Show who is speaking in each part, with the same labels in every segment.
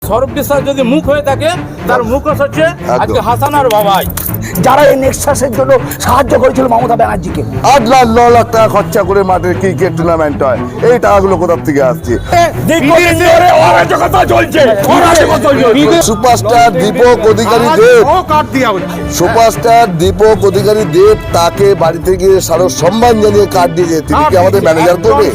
Speaker 1: সৌরভ বিশ্বাস যদি মুখ হয়ে থাকে তার মুখ হচ্ছে আজকে হাসান আর বাবাই,
Speaker 2: যারা এই নেক্সাসের জন্য সাহায্য করেছিল মমতা ব্যানার্জিকে।
Speaker 3: 8 লাখ 9 লাখ টাকা খরচা করে মাঠে ক্রিকেট টুর্নামেন্ট হয়, এই টাকাগুলো কোথা থেকে আসছে? সুপারস্টার দীপক অধিকারী দেব, সুপারস্টার দীপক অধিকারী দেব তাকে বাড়ি থেকে সারো সম্মান জানিয়ে কার্ড দিয়েছে, তিনি কি আমাদের ম্যানেজার করবে?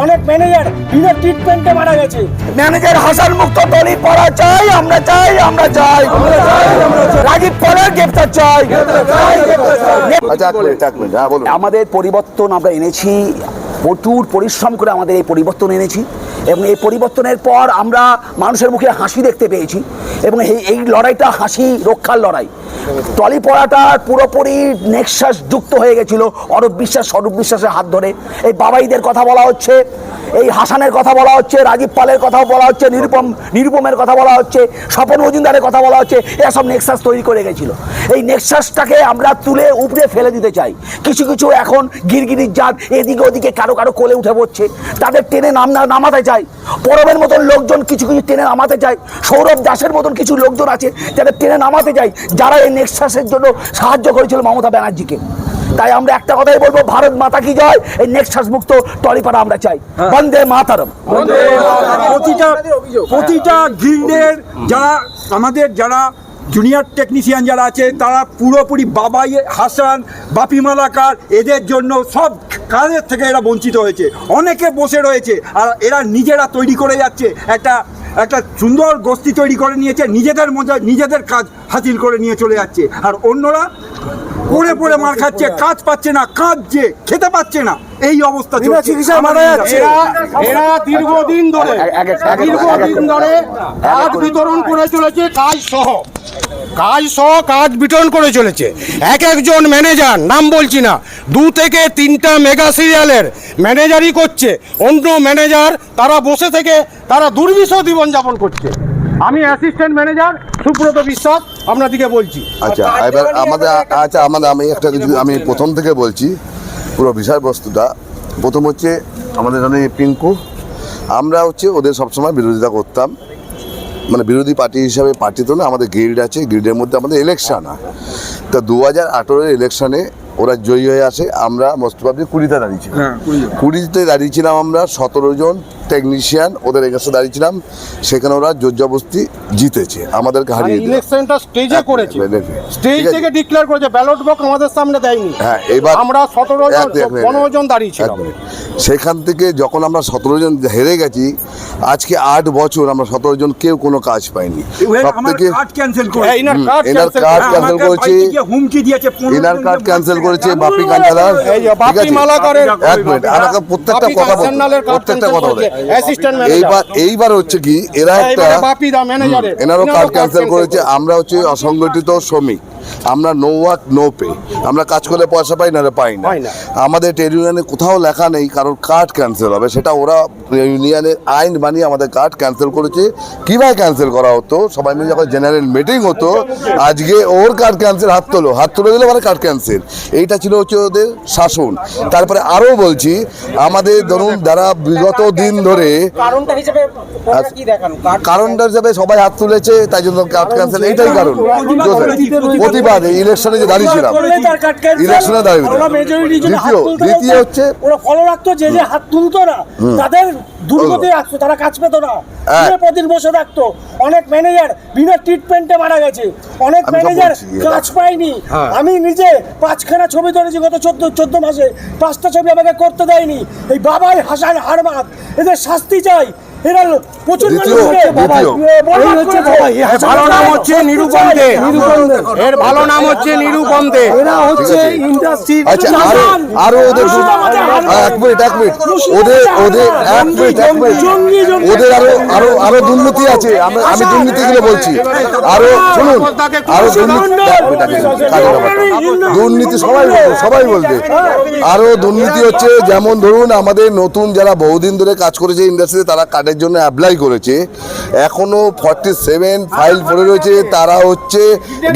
Speaker 2: অনেক ম্যানেজার বিনা ট্রিটমেন্টে মারা গেছে। ম্যানেজার হাসান মুক্ত টলি পড়া চাই, আমরা চাই, আমরা চাই, রাজীব পলের গ্রেফতার চাই।
Speaker 3: আচ্ছা এক মিনিট, হ্যাঁ বলুন।
Speaker 2: আমাদের পরিবর্তন আমরা এনেছি, প্রচুর পরিশ্রম করে আমাদের এই পরিবর্তন এনেছি এবং এই পরিবর্তনের পর আমরা মানুষের মুখে হাসি দেখতে পেয়েছি এবং এই লড়াইটা হাসি রক্ষার লড়াই। টলি পড়াটা পুরোপুরি নেক্সাস যুক্ত হয়ে গেছিল অরূপ বিশ্বাস, স্বরূপ বিশ্বাসের হাত ধরে। এই বাবাইদের কথা বলা হচ্ছে, এই হাসানের কথা বলা হচ্ছে, রাজীব পালের কথাও বলা হচ্ছে, নিরুপমের কথা বলা হচ্ছে, স্বপন মজুমদারের কথা বলা হচ্ছে। এরা সব নেক্সাস তৈরি করে গেছিল। এই নেক্সাসটাকে আমরা তুলে উপড়ে ফেলে দিতে চাই। কিছু কিছু এখন গিরগিরির জাত এদিকে ওদিকে কারো কারো কোলে উঠে পড়ছে, তাদের টেনে নামাতে চাই। পরবের মতন লোকজন কিছু কিছু টেনে নামাতে চাই, সৌরভ দাসের মতন কিছু লোকজন আছে যাদের টেনে নামাতে চাই, যারা এই নেক্সাসের জন্য সাহায্য করেছিল মমতা ব্যানার্জিকে। তাই আমরা একটা কথাই বলবো, ভারত মাতা কি জয়, এই নেক্সাস মুক্ত টলিপাড়া আমরা চাই। বন্দে মাতরম।
Speaker 4: প্রতিটা গিল্ডের যারা জুনিয়র টেকনিশিয়ান যারা আছে তারা পুরোপুরি বাবাই, হাসান, বাপি মালাকার এদের জন্য সব কাজের থেকে এরা বঞ্চিত হয়েছে। অনেকে বসে রয়েছে আর এরা নিজেরা তৈরি করে যাচ্ছে, একটা সুন্দর গোষ্ঠী তৈরি করে নিয়েছে, নিজেদের কাজ হাসিল করে নিয়ে চলে যাচ্ছে। আর অন্যরা পড়ে পড়ে মার খাচ্ছে, কাজ পাচ্ছে না, কাজ যে খেতে পাচ্ছে না, এই অবস্থা চলছে।
Speaker 1: এরা দীর্ঘদিন ধরে কাজ বিতরণ করে চলেছে, কাজ বিতরণ করে চলেছে। এক একজন ম্যানেজার, নাম বলছি না, 2 থেকে 3টা মেগা সিরিয়ালের ম্যানেজারই করছে। অন্য ম্যানেজার তারা বসে থেকে তারা দুর্বিষহ জীবনযাপন করছে। আমি অ্যাসিস্ট্যান্ট ম্যানেজার সুব্রত বিশ্বাস আপনাদেরকে বলছি।
Speaker 3: আচ্ছা এবার আমি প্রথম থেকে বলছি পুরো বিষয়বস্তুটা। প্রথম হচ্ছে আমাদের জন্য পিঙ্কু, আমরা ওদের সবসময় বিরোধিতা করতাম, মানে বিরোধী পার্টি হিসাবে পার্টি তো না, আমাদের গিল্ড আছে, গিল্ডের মধ্যে আমাদের ইলেকশন হয়। তা 2018-এর ইলেকশনে ওরা জয়ী হয়ে আসে, আমরা মোস্ট প্রবাবলি 20তে দাঁড়িয়েছিলাম। 20তে দাঁড়িয়েছিলাম আমরা, 17 জন টেকনিশিয়ান ওদের এগেন্সে দাঁড়িয়েছিলাম, সেখানে ওরা জোরজবরদস্তি জিতেছে, আমাদেরকে হারিয়ে দিয়েছে।
Speaker 1: ইলেকশনটা স্টেজে করেছে, স্টেজ থেকে ডিক্লেয়ার করেছে, ব্যালট বক্স আমাদের সামনে দেয়নি।
Speaker 3: হ্যাঁ, এবার
Speaker 1: আমরা 15 জন দাঁড়িয়েছিলাম।
Speaker 3: সেখান থেকে যখন আমরা 17 জন হেরে গেছি, আজকে 8 বছর আমরা 17 জন কেউ কোনো কাজ পাইনি। সব থেকে এনার কার্ড ক্যান্সেল করেছে,
Speaker 4: হুমকি দিয়েছে,
Speaker 3: এনার কার্ড ক্যান্সেল করেছে বাপি কান্তালার।
Speaker 1: বাপি মালাকারের
Speaker 3: এক মিনিট, আমাকে প্রত্যেকটা কথা বলে। এইবার হচ্ছে কি, এরা একটা এনারও কার্ড ক্যান্সেল করেছে। আমরা অসংগঠিত শ্রমিক, আমরা নো ওয়ার্ক নো পে, আমরা কাজ করলে পয়সা পাই না, পাই না। আমাদের ট্রেড ইউনিয়নে কোথাও লেখা নেই কারোর কার্ড ক্যান্সেল হবে, সেটা ওরা ইউনিয়নের আইন বানিয়ে আমাদের কার্ড ক্যান্সেল করেছে। কীভাবে ক্যান্সেল করা হতো, সবাই মিলে যখন জেনারেল মিটিং হতো, আজকে ওর কার্ড ক্যান্সেল, হাত তুলে দিলে মানে কার্ড ক্যান্সেল, এইটা ছিল ওদের শাসন। তারপরে আরও বলছি, আমাদের ধরুন যারা বিগত দিন ধরে কারণটা হিসেবে সবাই হাত তুলেছে, তাই জন্য কার্ড ক্যান্সেল, এইটাই কারণ। প্রতিবাদ ইলেকশনে যে দাঁড়িয়েছিলাম, ইলেকশনে দ্বিতীয় হচ্ছে
Speaker 2: ওরা ফলো রাখতো, যে হাত তুলতো না তাদের দুর্গতি রাখতো, তারা কাজ পেতো না, প্রতিদিন বসে থাকতো। অনেক ম্যানেজার বিনা ট্রিটমেন্টে মারা গেছে, অনেক ম্যানেজার কাজ পায়নি। আমি নিজে 5খানা ছবি ধরেছি গত 14 মাসে, 5টা ছবি আমাকে করতে দেয়নি। এই বাবাই, হাসান, হারমাদ, এদের শাস্তি চাই। এরা প্রচুর
Speaker 1: ভালো নাম হচ্ছে নিরুপম দে, এর ভালো নাম হচ্ছে নিরুপম দে।
Speaker 2: এরা হচ্ছে ইন্ডাস্ট্রির।
Speaker 3: আচ্ছা আরো ওদের এক মিনিট ওদের আরো দুর্নীতি আছে, আমি দুর্নীতিগুলো বলছি। আরো শুনুন, আরো দুর্নীতি সবাই বলবে। আরো দুর্নীতি হচ্ছে, যেমন ধরুন আমাদের নতুন যারা বহুদিন ধরে কাজ করেছে ইন্ডাস্ট্রিতে, তারা কার্ডের জন্য অ্যাপ্লাই করেছে, এখনো 47 ফাইল পড়ে রয়েছে। তারা হচ্ছে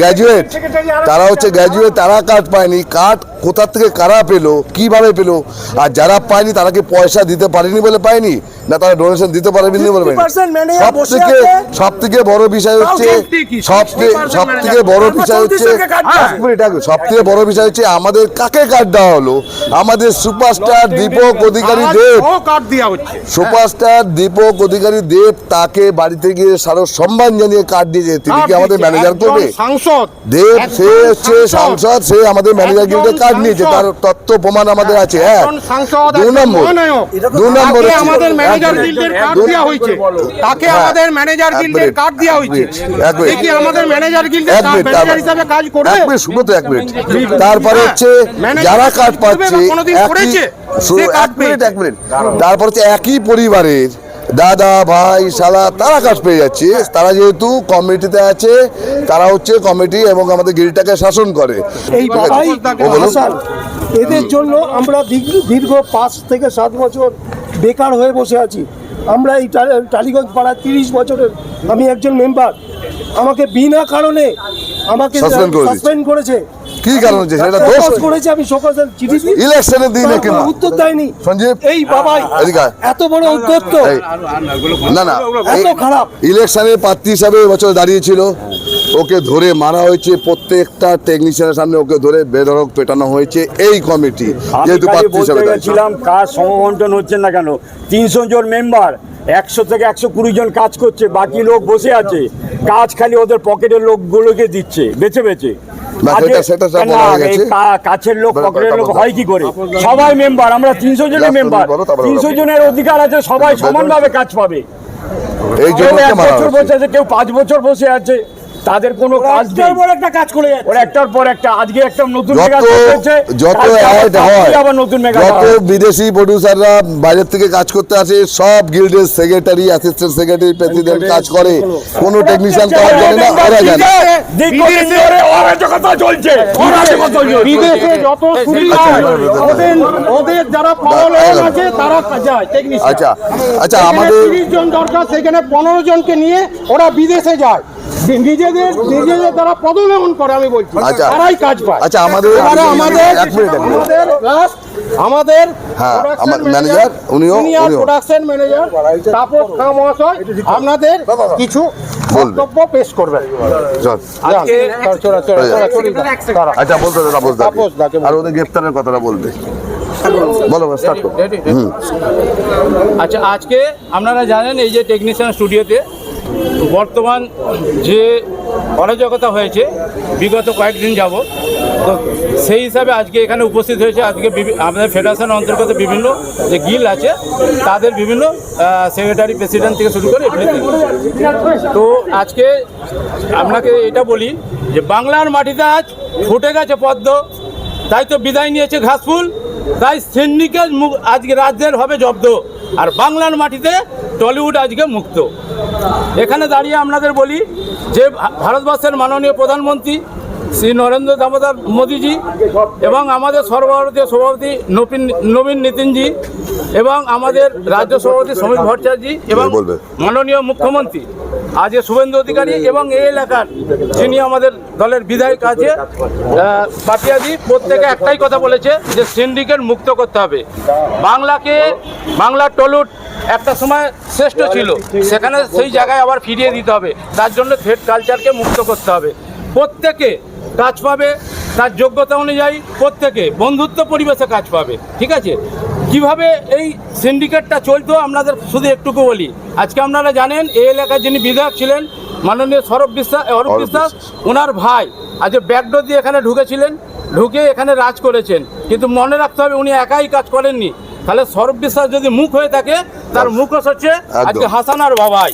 Speaker 3: গ্র্যাজুয়েট, তারা কার্ড পায়নি। কার্ড কোথা থেকে কারা পেলো, কিভাবে পেলো, আর যারা পায়নি তারা কি পয়সা দিতে পারেনি বলে পায়নি, না তারা ডোনেশন দিতে পারেনি বলে পায়নি? সব থেকে বড় বিষয় হচ্ছে সব থেকে বড় বিষয় হচ্ছে সব থেকে বড় বিষয় হচ্ছে আমাদের কাকে কার্ড দেওয়া হলো? আমাদের সুপারস্টার দীপক অধিকারী দেব, সুপারস্টার দীপক অধিকারী দেব তাকে বাড়িতে গিয়ে সারা সম্মান জানিয়ে কার্ড দিয়েছে। তিনি কি আমাদের ম্যানেজার করবে? দেব সে হচ্ছে সাংসদ, সে আমাদের ম্যানেজার গিল্ডে কার্ড নিয়েছে, তার তথ্য প্রমাণ আমাদের আছে। হ্যাঁ, 2 নম্বর
Speaker 1: আমাদের ম্যানেজার গিল্ডের কার্ড দেওয়া হয়েছে, তাকে আমাদের ম্যানেজার গিল্ডের কার্ড দেওয়া হয়েছে, দেখি আমাদের ম্যানেজার গিল্ডের ম্যানেজার হিসেবে কাজ করবে।
Speaker 3: শুনো তো 1 মিনিট, তারপরে হচ্ছে যারা কার্ড পাচ্ছে তারপর হচ্ছে একই পরিবারের দাদা ভাই শালা তারা কাজ পেয়ে যাচ্ছে। তারা যেহেতু কমিটিতে আছে, তারা হচ্ছে কমিটি এবং আমাদের গিল্ডটাকে শাসন করে।
Speaker 5: এই বাবাই হাসান, এদের জন্য আমরা দীর্ঘ 5 থেকে 7 বছর বেকার হয়ে বসে আছি। আমরা এই টালিগঞ্জ পাড়ার 30 বছরের আমি একজন মেম্বার, আমাকে বিনা কারণে আমাকে সাসপেন্ড করেছে।
Speaker 3: কি কারণ হচ্ছে সেটা দোষ
Speaker 5: করেছে, আমি সকালে চিঠি দিই,
Speaker 3: ইলেকশনের দিনে কিন্তু
Speaker 5: উত্তর দেয়নি।
Speaker 3: সঞ্জীব
Speaker 5: এই বাবাই এত বড় উদ্যোক্ত,
Speaker 3: না
Speaker 5: এত খারাপ।
Speaker 3: ইলেকশনের প্রার্থী হিসাবে এবছর দাঁড়িয়েছিল, ওকে ধরে মারা হয়েছে, প্রত্যেকটা টেকনিশিয়ানের সামনে ওকে ধরে বেধড়ক পেটানো হয়েছে এই কমিটি, যেহেতু প্রার্থী হিসাবে
Speaker 6: ছিলাম। কাজ সমবন্টন হচ্ছে না কেন? 300 জন মেম্বার, 100 থেকে 120 জন কাজ করছে, বাকি লোক বসে আছে, কাজ খালি ওদের পকেটের লোকগুলোকে দিচ্ছে বেছে বেছে। কাছের লোক পকেটের লোক হয় কি করে? সবাই মেম্বার, আমরা 300 জনের মেম্বার, 300 জনের অধিকার আছে, সবাই সমানভাবে কাজ পাবে। কেউ 1 বছর বসে আছে, কেউ 5 বছর বসে আছে, তাদের কোনো কাজ নেই, একটা কাজ করে ওরা একটার পর একটা। আজকে একটা নতুন মেগা হচ্ছে,
Speaker 3: যত অ্যাড হয়,
Speaker 6: আবার নতুন মেগা,
Speaker 3: যত বিদেশি প্রোডিউসাররা বাইরের থেকে কাজ করতে আসে, সব গিল্ডের সেক্রেটারি, অ্যাসিস্ট্যান্ট সেক্রেটারি, প্রেসিডেন্ট কাজ করে, কোনো টেকনিশিয়ান কাজ জানে না, ওরা জানে।
Speaker 1: বিদেশে যত চুরি হয় ওদের যারা পাওয়ার আছে তারা যায় টেকনিশিয়ান।
Speaker 3: আচ্ছা আমাদের
Speaker 1: 30 জন দরকার, সেখানে 15 জনকে নিয়ে ওরা বিদেশে যায়, নিজেদের তারা পদোন্নয়ন করে, আমি বলছি তারাই কাজ পায়।
Speaker 3: আচ্ছা আমাদের
Speaker 1: আমাদের
Speaker 3: ম্যানেজার, উনিও
Speaker 1: প্রোডাকশন ম্যানেজার তাপস খাঁ মহাশয় আপনাদের কিছু বক্তব্য পেশ করবেন।
Speaker 3: আচ্ছা বলতে আর ওদের গ্রেফতারের কথাটা বলবে, বলো স্টার্ট করো।
Speaker 7: আচ্ছা, আজকে আপনারা জানেন এই যে টেকনিশিয়ান স্টুডিওতে বর্তমান যে অরাজকতা হয়েছে বিগত কয়েকদিন যাব, তো সেই হিসাবে আজকে এখানে উপস্থিত হয়েছে। আজকে আমাদের ফেডারেশনের অন্তর্গত বিভিন্ন যে গিল্ড আছে তাদের বিভিন্ন সেক্রেটারি, প্রেসিডেন্ট থেকে শুরু করে এভরিথিং। তো আজকে আপনাকে এটা বলি যে বাংলার মাটিতে আজ ফুটে গেছে পদ্ম, তাই তো বিদায় নিয়েছে ঘাসফুল, তাই সিন্ডিকেট আজকে রাজ্যের হবে জব্দ, আর বাংলার মাটিতে টলিউড আজকে মুক্ত। এখানে দাঁড়িয়ে আপনাদের বলি যে ভারতবর্ষের মাননীয় প্রধানমন্ত্রী শ্রী নরেন্দ্র দামোদর মোদীজি এবং আমাদের সর্বভারতীয় সভাপতি নবীন নীতিনজি এবং আমাদের রাজ্য সভাপতি সমীর ভট্টাচার্যজি এবং মাননীয় মুখ্যমন্ত্রী আজকে শুভেন্দু অধিকারী এবং এই এলাকার যিনি আমাদের দলের বিধায়ক আছে পাপিয়াজি, প্রত্যেকে একটাই কথা বলেছে যে সিন্ডিকেট মুক্ত করতে হবে বাংলাকে। বাংলার টলিউড একটা সময় শ্রেষ্ঠ ছিল, সেখানে সেই জায়গায় আবার ফিরিয়ে দিতে হবে। তার জন্য থিয়েটার কালচারকে মুক্ত করতে হবে। প্রত্যেকে কাজ পাবে তার যোগ্যতা অনুযায়ী, প্রত্যেকে বন্ধুত্ব পরিবেশে কাজ পাবে। ঠিক আছে, কিভাবে এই সিন্ডিকেটটা চলতো আপনাদের শুধু একটুকু বলি। আজকে আপনারা জানেন এই এলাকার যিনি বিধায়ক ছিলেন মাননীয় অরূপ বিশ্বাস, ওনার ভাই আজ ব্যাকডোর দিয়ে এখানে ঢুকেছিলেন, ঢুকে এখানে রাজ করেছেন। কিন্তু মনে রাখতে হবে উনি একাই কাজ করেননি, তাহলে অরূপ বিশ্বাস যদি মুখ হয়ে থাকে তার মুখ হচ্ছে আজকে হাসান আর বাবাই।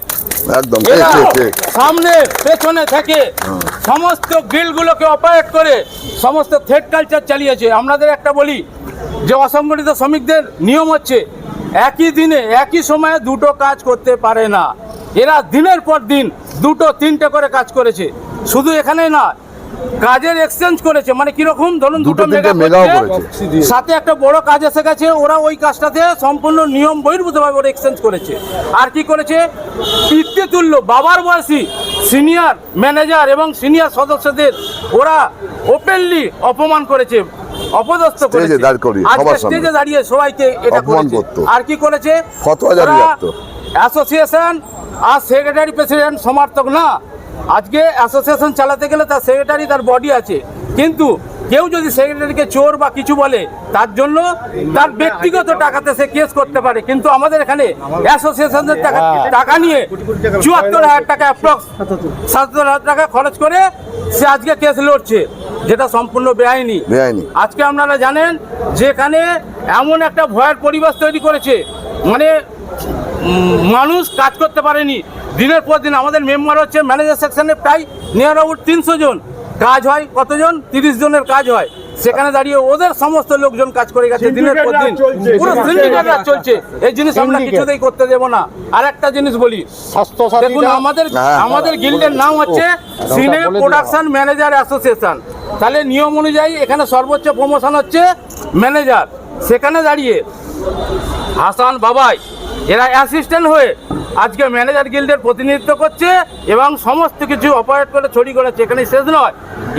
Speaker 7: সামনে পেছনে থেকে সমস্ত গিল্ডগুলোকে অপারেট করে সমস্ত থ্রেড কালচার চালিয়েছে। আপনাদের একটা বলি যে অসংগঠিত শ্রমিকদের নিয়ম হচ্ছে একই দিনে একই সময়ে দুটো কাজ করতে পারে না। এরা দিনের পর দিন 2-3টে করে কাজ করেছে। শুধু এখানে না, কাজের এক্সচেঞ্জ করেছে। মানে কিরকম, ধরুন 2টো মেগা সাথে একটা বড় কাজ এসে গেছে, ওরা ওই কাজটাতে সম্পূর্ণ নিয়ম বহির্ভূতভাবে ওরা এক্সচেঞ্জ করেছে। আর কি করেছে, পিতৃতুল্য বাবার বয়সী সিনিয়র ম্যানেজার এবং সিনিয়র সদস্যদের ওরা ওপেনলি অপমান করেছে। অপদস্থ
Speaker 3: স্টেজে
Speaker 7: করেছে,
Speaker 3: দাঁড় করিয়ে,
Speaker 7: আজকে
Speaker 3: সবার সামনে।
Speaker 7: স্টেজে দাঁড়িয়ে সবাইকে এটা
Speaker 3: অপমান
Speaker 7: করেছে।
Speaker 3: করতো।
Speaker 7: আর কি করেছে,
Speaker 3: ফতোয়া জারি
Speaker 7: ওরা
Speaker 3: রাখতো।
Speaker 7: অ্যাসোসিয়েশন আর সেক্রেটারি প্রেসিডেন্ট সমার্থক না। আজকে অ্যাসোসিয়েশন চালাতে গেলে তার সেক্রেটারি, তার বডি আছে, কিন্তু কেউ যদি সেক্রেটারিকে চোর বা কিছু বলে তার জন্য তার ব্যক্তিগত টাকাতে সে কেস করতে পারে, কিন্তু আমাদের এখানে অ্যাসোসিয়েশনের টাকা নিয়ে ৭৪,০০০ টাকা অ্যাপ্রক্স ৭৭,০০০ টাকা খরচ করে সে আজকে কেস লড়ছে, যেটা সম্পূর্ণ বেআইনি।
Speaker 3: বেআইনি।
Speaker 7: আজকে আপনারা জানেন যেখানে এমন একটা ভয়ের পরিবেশ তৈরি করেছে, মানে মানুষ কাজ করতে পারেনি দিনের পর দিন। আমাদের মেম্বার হচ্ছে ম্যানেজার সেকশনে প্রায় নিয়ার অ্যাবাউট ৩০০ জন, কাজ হয় কতজন, ৩০ জনের কাজ হয়। সেখানে দাঁড়িয়ে ওদের সমস্ত লোকজন কাজ করে গেছে দিনের পর দিন, পুরো সিন্ডিকেট রাজ চলছে। এই জিনিস আমরা কিছুতেই করতে দেব না। আর একটা জিনিস বলি, দেখুন আমাদের গিল্ডের নাম হচ্ছে সিনে প্রোডাকশন ম্যানেজার অ্যাসোসিয়েশন। তাহলে নিয়ম অনুযায়ী এখানে সর্বোচ্চ প্রমোশন হচ্ছে ম্যানেজার। সেখানে দাঁড়িয়ে হাসান বাবাই এরা অ্যাসিস্ট্যান্ট হয়ে আজকে ম্যানেজার গিল্ডের প্রতিনিধিত্ব করছে এবং সমস্ত কিছু অপারেট করে ছড়ি করেছে। এখানে শেষ নয়,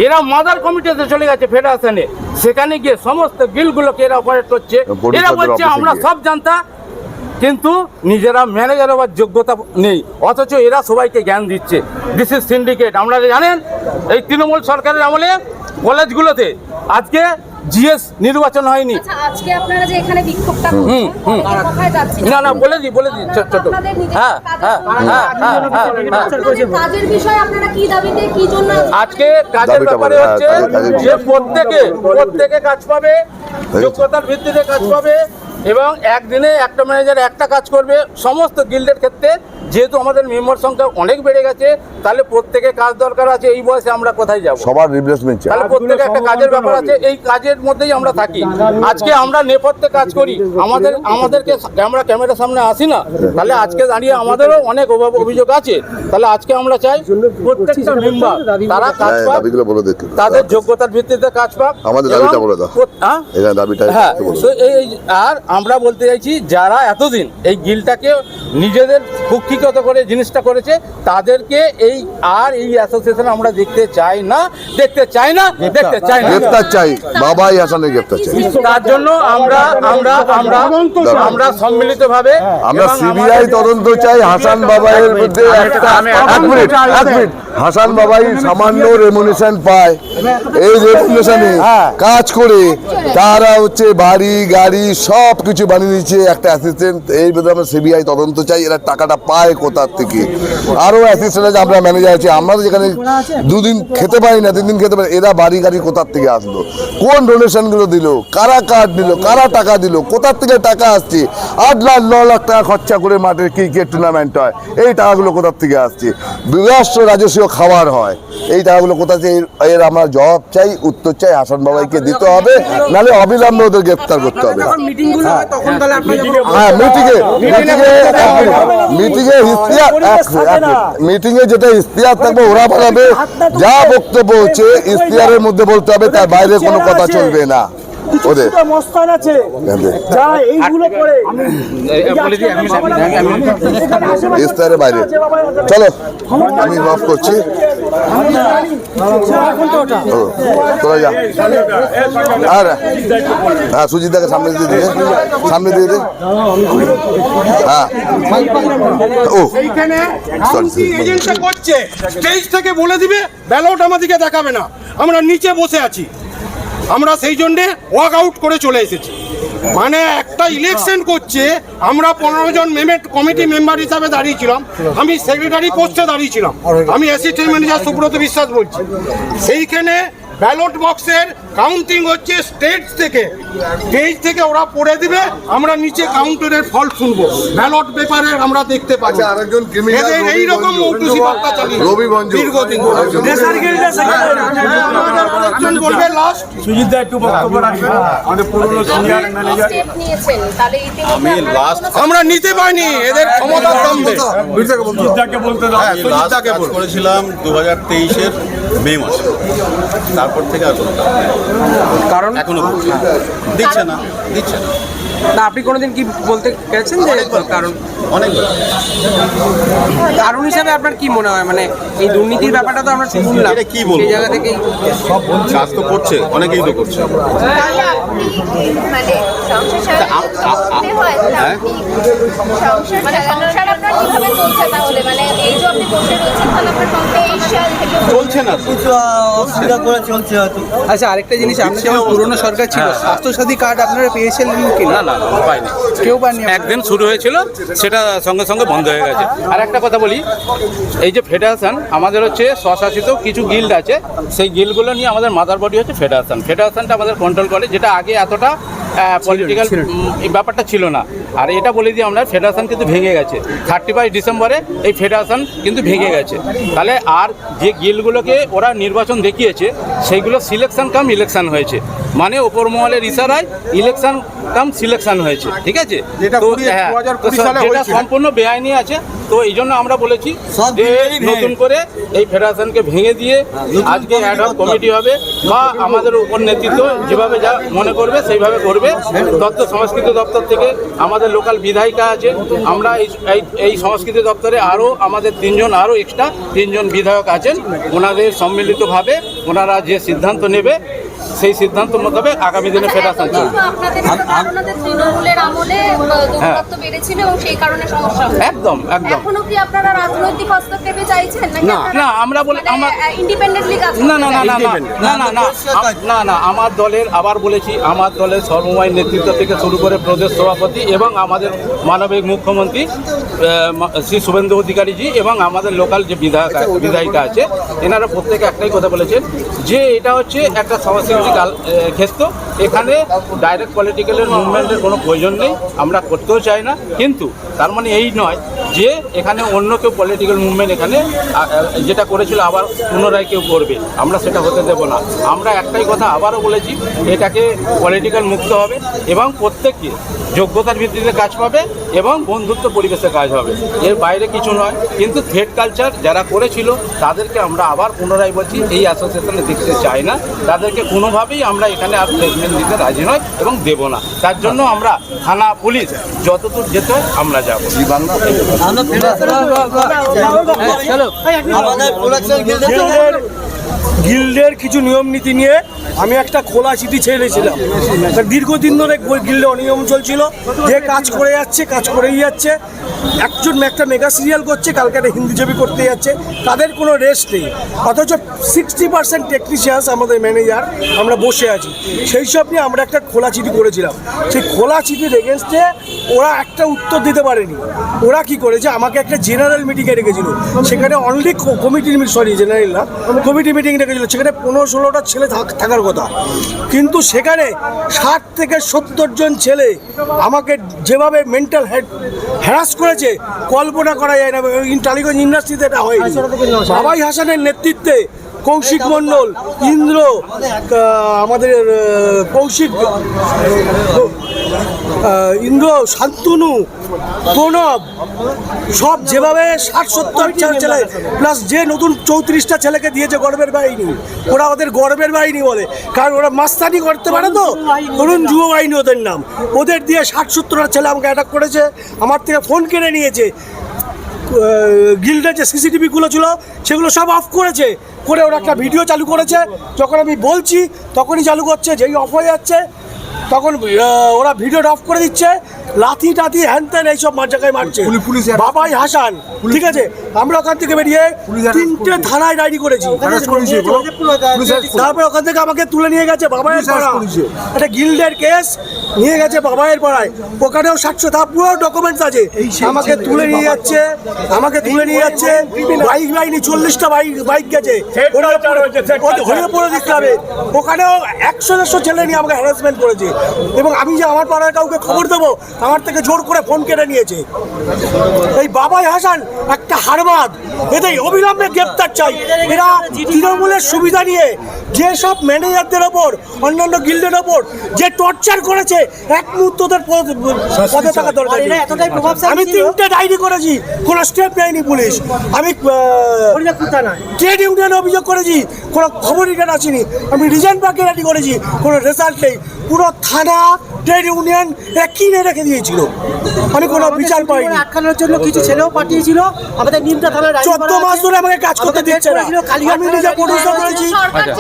Speaker 7: এরা মাদার কমিটিতে চলে গেছে ফেডারেশনে, সেখানে গিয়ে সমস্ত গিল্ডগুলোকে এরা অপারেট করছে। এরা বলছে আমরা সব জানতা, কিন্তু নিজেরা ম্যানেজার হওয়ার যোগ্যতা নেই, অথচ এরা সবাইকে জ্ঞান দিচ্ছে। This is syndicate. আপনারা জানেন এই তৃণমূল সরকারের আমলে কলেজগুলোতে আজকে জিএস নির্বাচন হয়নি।
Speaker 8: আচ্ছা, আজকে আপনারা যে এখানে বিক্ষোভটা করছেন, এটা কোথায় যাচ্ছে?
Speaker 7: না বলে দিই ছোট।
Speaker 8: আপনাদের নিজেদের
Speaker 7: হ্যাঁ।
Speaker 8: কাজের বিষয়ে আপনারা কি দাবিতে কি জন্য
Speaker 7: আজকে কাজের ব্যাপারে হচ্ছে যে প্রত্যেকে কাজ পাবে, যোগ্যতার ভিত্তিতে কাজ পাবে এবং একদিনে একটা ম্যানেজার একটা কাজ করবে। সমস্ত গিল্ডের ক্ষেত্রে যেহেতু আমাদের মেম্বার সংখ্যা অনেক বেড়ে গেছে, তাহলে প্রত্যেকে কাজ দরকার আছে। এই বয়সে আমরা কোথায় যাব?
Speaker 3: সবার রিপ্লেসমেন্ট চাই।
Speaker 7: তাহলে প্রত্যেকে একটা কাজের ব্যাপার আছে, এই কাজের মধ্যেই আমরা থাকি। আজকে আমরা নেপথ্যে কাজ করি, আমাদেরকে আমরা ক্যামেরার সামনে আসি না, তাহলে আজকে দাঁড়িয়ে আমাদেরও অনেক অভিযোগ আছে। তাহলে আজকে আমরা চাই প্রত্যেকটা মেম্বার তারা কাজ পাক,
Speaker 3: দাবিগুলো বলে দেখি,
Speaker 7: তাদের যোগ্যতার ভিত্তিতে কাজ পাক।
Speaker 3: আমাদের দাবিটা বলে দাও। এখানে দাবিটা
Speaker 7: হ্যাঁ,
Speaker 3: একটু বলো।
Speaker 7: তো আর আমরা বলতে চাইছি যারা এতদিন এই গিল্ডটাকে নিজেদের কুক্ষিগত করে জিনিসটা করেছে, তাদেরকে এই অ্যাসোসিয়েশন আমরা দেখতে চাই না।
Speaker 3: গ্রেফতার চাই, বাবাই হাসানের গ্রেফতার চাই।
Speaker 7: তার জন্য আমরা সম্মিলিতভাবে
Speaker 3: আমরা সিবিআই তদন্ত চাই হাসান বাবাইয়ের মধ্যে। এক মিনিট, হাসান বাবাই সামান্য রেমুনেশন পায়, এই রেমুনেশনে কাজ করে তারা হচ্ছে বাড়ি গাড়ি সব কিছু বানিয়ে দিচ্ছে একটা অ্যাসিস্ট্যান্ট। এই ব্যাপারে আমরা সিবিআই তদন্ত চাই, এরা টাকাটা পায় কোথার থেকে। আরও অ্যাসিস্ট্যান্ট আছে, আমরা ম্যানেজার আছি, আমরা যেখানে 2 দিন খেতে পারি না, 3 দিন খেতে পারি, এরা বাড়ি গাড়ি কোথার থেকে আসলো, কোন ডোনেশনগুলো দিল, কারা কার্ড দিল, কারা টাকা দিল, কোথার থেকে টাকা আসছে। 8 লাখ 9 লাখ টাকা খরচা করে মাঠের ক্রিকেট টুর্নামেন্ট হয়, এই টাকাগুলো কোথার থেকে আসছে। বিরাষ্ট রাজস্ব খাবার হয়, এই টাকাগুলো কোথা থেকে? এর আমরা জবাব চাই, উত্তর চাই, হাসান বাবাইকে দিতে হবে, নাহলে অবিলম্বে ওদের গ্রেফতার করতে হবে। হ্যাঁ, মিটিংয়ে যেটা ইশতেহার থাকবে ওরা বানাবে, যা বক্তব্য হচ্ছে ইশতেহারের মধ্যে বলতে হবে, তার বাইরে কোনো কথা চলবে না। ওদের
Speaker 5: মস্তান আছে যারা এইগুলো করে
Speaker 3: ইশতেহারের বাইরে। চলো আমি মাফ করছি, তোরা যা। আর হ্যাঁ, সুজিতদাকে সামনে দিয়ে দে। হ্যাঁ, ও
Speaker 1: এইখানে কাউন্সি এজেন্টটা করছে, স্টেজ থেকে বলে দিবে ব্যালট আমাদেরকে দেখাবে না, আমরা নিচে বসে আছি। আমরা সেই জন্যে ওয়াক আউট করে চলে এসেছি। মানে একটা ইলেকশন করছে, আমরা 15 জন কমিটি মেম্বার হিসাবে দাঁড়িয়েছিলাম, আমি সেক্রেটারি পোস্টে দাঁড়িয়েছিলাম, আমি অ্যাসিস্ট্যান্ট ম্যানেজার সুব্রত বিশ্বাস বলছি। সেইখানে ব্যালট বক্সের কাউন্টিং হচ্ছে স্টেজ থেকে ওরা পড়ে দিবে, আমরা নিচে কাউন্টারের ফল শুনবো, ব্যালট পেপারে আমরা দেখতে পাচ্ছি।
Speaker 3: আরেকজন
Speaker 1: এইরকম মৌটুসি বার্তা চালিয়ে
Speaker 3: রবি ভঞ্জ
Speaker 1: দীর্ঘদিন বলবে লাস্ট
Speaker 6: সুজিতদা একটু বক্তব্য রাখবেন, আমাদের পুরনো সিনিয়র ম্যানেজার।
Speaker 8: স্টেপ নিয়েছেন, তাহলে ইতিমধ্যে
Speaker 1: আমরা নিতে পাইনি, এদের ক্ষমতার দম্ভে।
Speaker 6: সুজিতদাকে বলতে দাও।
Speaker 9: আমি লাস্ট কাজ করেছিলাম 2023-এর মে মাসে, তারপর থেকে আর কোনো কাজ নেই। কারণ এখনো দিচ্ছে না।
Speaker 10: না আপনি কোনোদিন কি বলতে গেছেন যে কারণ কারণ হিসাবে আপনার কি মনে হয়, মানে এই দুর্নীতির ব্যাপারটা তো আমরা শুনলাম,
Speaker 9: এটা কি বলবো?
Speaker 10: সেই জায়গা থেকেই
Speaker 9: সব কাজ তো করছে, অনেকেই তো করছে।
Speaker 8: তাহলে আপনি মানে সংসার চালাতে হয়,
Speaker 9: হ্যাঁ?
Speaker 8: সংসার আপনার কিভাবে চলছে তাহলে, মানে এই যে আপনি বসে রয়েছেন তাহলে আপনার সংসার এই সাল থেকে
Speaker 9: চলছে না
Speaker 10: আচ্ছা আরেকটা জিনিস, আপনার যখন পুরনো সরকার ছিল স্বাস্থ্যসাথী কার্ড আপনারা পেয়েছিলেন কি
Speaker 7: না না না, পাইনি।
Speaker 10: কেউ পাননি?
Speaker 7: একদিন শুরু হয়েছিল, সেটা সঙ্গে সঙ্গে বন্ধ হয়ে গেছে। আর একটা কথা বলি, এই যে ফেডারেশন আমাদের হচ্ছে স্বশাসিত কিছু গিল্ড আছে, সেই গিল্ডগুলো নিয়ে আমাদের মাদার বডি হচ্ছে ফেডারেশন। ফেডারেশনটা আমাদের কন্ট্রোল করে, যেটা আগে এতটা পলিটিক্যাল ব্যাপারটা ছিল না। আর এটা বলে দিই আমরা, ফেডারেশন কিন্তু ভেঙে গেছে 31 ডিসেম্বরে, এই ফেডারেশন কিন্তু ভেঙে গেছে। তাহলে আর যে গিল্ডগুলোকে ওরা নির্বাচন দেখিয়েছে সেইগুলো সিলেকশন কাম ইলেকশন হয়েছে, মানে ওপর মহলের ইশারায় ইলেকশন কাম সিলেকশন হয়েছে, ঠিক আছে?
Speaker 1: যেটা
Speaker 7: তো
Speaker 1: 2020 সালে
Speaker 7: যেটা
Speaker 1: হয়েছিল।
Speaker 7: সম্পূর্ণ বেআইনি আছে। তো এই জন্য আমরা বলেছি যে নতুন করে এই ফেডারেশনকে ভেঙে দিয়ে আজকে অ্যাডহক কমিটি হবে, বা আমাদের উপর নেতৃত্ব যেভাবে যা মনে করবে সেইভাবে করবে। তথ্য সংস্কৃতি দপ্তর থেকে আমাদের লোকাল বিধায়িকা আছে, আমরা এই সংস্কৃতি দপ্তরে আরও আমাদের আরও এক্সট্রা 3 জন বিধায়ক আছেন। ওনাদের সম্মিলিতভাবে ওনারা যে সিদ্ধান্ত নেবে সেই সিদ্ধান্ত মোতাবেক আগামী দিনে ফেডারেশন চলবে।
Speaker 8: আপনাদের তৃণমূলের আমলে দুর্নীতি বেড়েছিল এবং সেই কারণে সমস্যা হচ্ছে।
Speaker 7: একদম একদম।
Speaker 8: এখনো কি আপনারা রাজনৈতিক হস্তক্ষেপে চাইছেন নাকি
Speaker 7: না না, আমরা বলি আমার
Speaker 8: ইন্ডিপেন্ডেন্টলি কাজ
Speaker 7: না না না না না না না না, আমার দলের, আবার বলেছি, আমার দলের সর্বময় নেতৃত্ব থেকে শুরু করে প্রদেশ সভাপতি এবং আমাদের মানবিক মুখ্যমন্ত্রী শ্রী শুভেন্দু অধিকারীজি এবং আমাদের লোকাল যে বিধায়িকা আছে, এনারা প্রত্যেকে একটাই কথা বলেছেন যে এটা হচ্ছে একটা সংস্কৃতিক ক্ষেত্র, এখানে ডাইরেক্ট পলিটিক্যালের মুভমেন্টের কোনো প্রয়োজন নেই, আমরা করতেও চাই না। কিন্তু তার মানে এই নয় যে এখানে অন্য কেউ পলিটিক্যাল মুভমেন্ট এখানে যেটা করেছিল আবার পুনরায় কেউ করবে, আমরা সেটা হতে দেব না। আমরা একটাই কথা আবারও বলেছি, এটাকে পলিটিক্যাল মুক্ত হবে এবং প্রত্যেককে যোগ্যতার ভিত্তিতে কাজ পাবে এবং বন্ধুত্ব পরিবেশে কাজ হবে, এর বাইরে কিছু নয়। কিন্তু থ্রেড কালচার যারা করেছিল তাদেরকে আমরা আবার পুনরায় বলছি এই অ্যাসোসিয়েশনে দেখতে চাই না, তাদেরকে কোনোভাবেই আমরা এখানে আর প্লেসমেন্ট দিতে রাজি নয় এবং দেব না। তার জন্য আমরা থানা পুলিশ যতদূর যেতে হয় আমরা যাবো।
Speaker 5: গিল্ডের কিছু নিয়ম নীতি নিয়ে আমি একটা খোলা চিঠি ছেড়েছিলাম। দীর্ঘদিন ধরে গিল্ডে অনিয়ম চলছিল, যে কাজ করে যাচ্ছে কাজ করেই যাচ্ছে। একজন একটা মেগা সিরিয়াল করছে, কালকে একটা হিন্দি ছবি করতে যাচ্ছে, তাদের কোনো রেস্ট নেই। অথচ 60% টেকনিশিয়ানস আমাদের ম্যানেজার আমরা বসে আছি। সেই সব নিয়ে আমরা একটা খোলা চিঠি করেছিলাম। সেই খোলা চিঠির এগেনস্টে ওরা একটা উত্তর দিতে পারেনি। ওরা কি করেছে, আমাকে একটা জেনারেল মিটিংয়ে রেখেছিল, সেখানে অনলি জেনারেল না, কমিটি মিটিং রেখেছিল, সেখানে 15-16টা ছেলে থাকার কথা। কিন্তু সেখানে 60 থেকে 70 জন ছেলে আমাকে যেভাবে মেন্টাল হ্যারাস করেছে কল্পনা করা যায় না। টালিগঞ্জ ইন্ডাস্ট্রিতে এটা হয়নি। বাবাই হাসানের নেতৃত্বে কৌশিক মণ্ডল, ইন্দ্র, আমাদের কৌশিক, ইন্দ্র, শান্তনু, প্রণব, সব যেভাবে 60-70 ছেলে প্লাস যে নতুন 34টা ছেলেকে দিয়েছে গর্বের বাহিনী, ওরা ওদের গর্বের বাহিনী বলে, কারণ ওরা মাস্তানি করতে পারে। তো তরুণ যুব বাহিনী ওদের নাম, ওদের দিয়ে 60-70টা ছেলে আমাকে অ্যাটাক করেছে, আমার থেকে ফোন কিনে নিয়েছে। গিল্ডের যে সিসিটিভিগুলো ছিল সেগুলো সব অফ করেছে, করে ওরা একটা ভিডিও চালু করেছে। যখন আমি বলছি তখনই চালু করছে, যেই অফ হয়ে যাচ্ছে তখন ওরা ভিডিওটা অফ করে দিচ্ছে। লাথি টাথি হ্যান ত্যান এইসব জায়গায় মারছে। বাবাই হাসান, ঠিক আছে, আমরা ওখান থেকে বেরিয়ে 3টে থানায় ডায়েরি করেছি। তারপরে ওখান থেকে আমাকে তুলে নিয়ে গেছে বাবাইয়ের পাড়া, একটা গিল্ডের কেস নিয়ে গেছে বাবাইয়ের পাড়ায়, ওখানেও 700 তা পুরো ডকুমেন্টস আছে। আমাকে তুলে নিয়ে যাচ্ছে, বাইক বাহিনী 40টা বাইক গেছে হরিপুর ক্লাবে, ওখানেও 100-150 ছেলে নিয়ে আমাকে হ্যারাসমেন্ট করেছে। এবং আমি যে আমার পাড়ার কাউকে খবর দেবো আমার থেকে জোর করে ফোন কেড়ে নিয়েছে। এই বাবাই হাসান একটা হারবাদ, এদের অবিলম্বে গ্রেপ্তার চাই। এরা তৃণমূলের সুবিধা নিয়ে যেসব ম্যানেজারদের ওপর, অন্যান্য গিল্ডের ওপর যে টর্চার করেছে, এক মুহূর্ত ওদের পদে থাকা দরকার নেই। আমি 3টে ডায়েরি করেছি, কোনো স্টেপ নেয়নি পুলিশ। আমি ট্রেড ইউনিয়নে অভিযোগ করেছি, কোনো খবরই কেন আসেনি। আমি রিজেন্ট ব্যাংকে রেডি করেছি, কোনো রেজাল্ট নেই। পুরো থানা, ট্রেড ইউনিয়ন এরা কিনে রেখে দিয়েছিল, আমি কোনো বিচার পাইনি।
Speaker 11: আটকানোর জন্য কিছু ছেলেও পাঠিয়েছিল আমাদের নিমতা থানার
Speaker 5: 14 মাস ধরে আমাকে কাজ করতে দিচ্ছে না। আমি নিজে প্রডিউসার করেছি,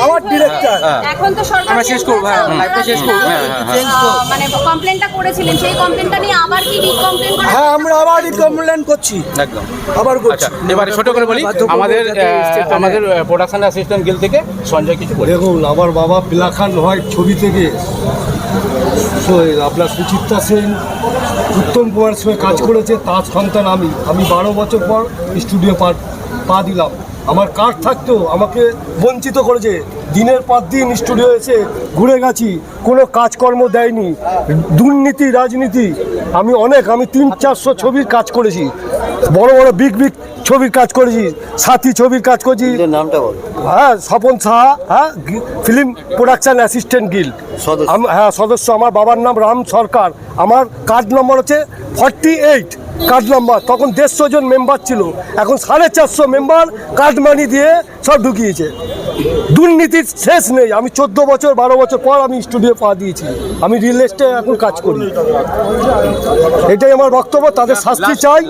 Speaker 5: আমার ডিরেক্টর।
Speaker 8: এখন তো সরকার শেষ করব, মানে কমপ্লেনটা করেছিলেন, সেই কমপ্লেনটা নিয়ে আবার কি রিকমপ্লেন করা?
Speaker 5: হ্যাঁ, আমরা আবার রিকমপ্লেন করছি,
Speaker 7: একদম।
Speaker 5: আবার করছি।
Speaker 7: এবারে ছোট করে বলি, আমাদের প্রোডাকশন অ্যাসিস্ট্যান্ট গিল্ড থেকে সঞ্জয় কিছু বলে।
Speaker 5: দেখুন, আমার বাবা পিলাখান হয় ছবি থেকে, আপনার সুচিত্রা সেন, উত্তম কুমার সঙ্গে কাজ করেছে, তার সন্তান আমি 12 বছর পর স্টুডিও পা দিলাম। আমার কাজ থাকতেও আমাকে বঞ্চিত করেছে। দিনের পর দিন স্টুডিও এসে ঘুরে গেছি, কোনো কাজকর্ম দেয়নি, দুর্নীতি, রাজনীতি। আমি 300-400 ছবির কাজ করেছি, বড় বড় বিগ ছবির কাজ করেছি, সাথী ছবির কাজ করেছি।
Speaker 10: নামটা বল।
Speaker 5: হ্যাঁ, স্বপন সাহা, হ্যাঁ, ফিল্ম প্রোডাকশন অ্যাসিস্ট্যান্ট গিল্ড। হ্যাঁ, সদস্য। আমার বাবার নাম রাম সরকার। আমার কার্ড নম্বর হচ্ছে 48 কার্ড নম্বর। তখন 150 জন মেম্বার ছিল, এখন 450 মেম্বার কার্ড মানি দিয়ে সব ঢুকিয়েছে। দুর্নীতির শেষ নেই। আমি 14 বছর 12 বছর পর আমি স্টুডিও পা দিয়েছি। আমি রিয়েল এস্টেটে এখন কাজ করি। এটাই আমার বক্তব্য। তাদের শাস্তি চাই।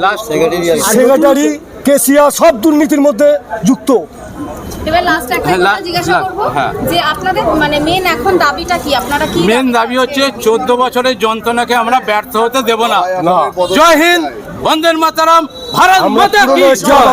Speaker 5: সেক্রেটারি, কেসিয়ার সব দুর্নীতির মধ্যে যুক্ত।
Speaker 8: এবার লাস্ট একটা কথা জিজ্ঞাসা করব যে আপনাদের মানে মেন এখন দাবিটা কি? আপনারা কি
Speaker 7: মেন দাবি হচ্ছে 14 বছরের যন্ত্রণাকে আমরা ব্যর্থ হতে দেব না। জয় হিন্দ, বন্দে মাতরম, ভারত মাতা কি জয়।